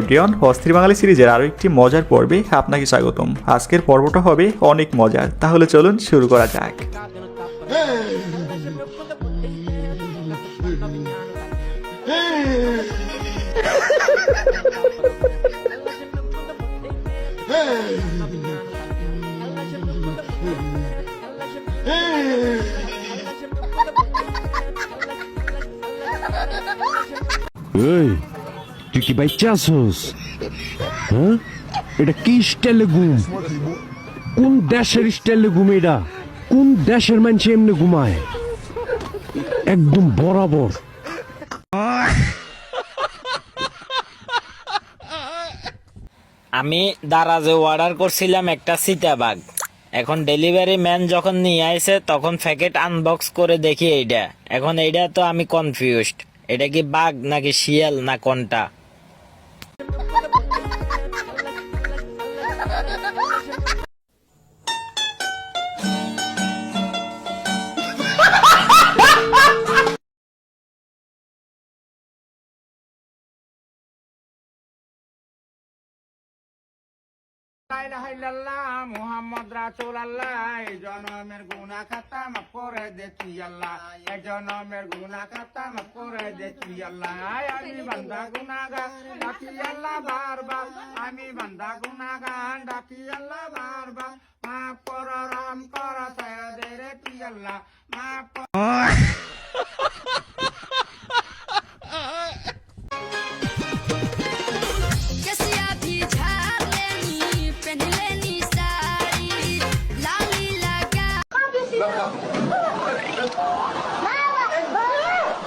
Everyone, অস্থির বাঙালি সিরিজের আরও একটি মজার পর্বে আপনাকে স্বাগতম। আজকের পর্বটা হবে অনেক মজার, তাহলে চলুন শুরু করা যাক। এই তুই কি বাচ্চা আছস? হ্যাঁ, এটা কি স্টাইলে ঘুম? কোন দেশের স্টাইলে ঘুম? এটা কোন দেশের মানুষ এমনি ঘুমায়? একদম বরাবর। আমি দারাজে অর্ডার করছিলাম একটা চিতাবাঘ। এখন ডেলিভারি ম্যান যখন নিয়ে আইছে তখন প্যাকেট আনবক্স করে দেখি এইটা। এখন এইটা তো আমি কনফিউজড, এটা কি বাঘ নাকি শিয়াল না কোনটা? মুহাম্মদ রাসূলুল্লাহ জনমের গুনাহ খাতা মাফ করে দেখি আল্লাহ, জনমের গুনাহ খাতা মাফ করে দেখি আল্লাহ। আমি বান্দা গুনাহগার ডাকি আল্লাহ বারবার, আমি বান্দা গুনাহগার ডাকি আল্লাহ বারবার। মাফ কর রহম কর সায়দের তুই আল্লাহ, মাফ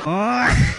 Oh!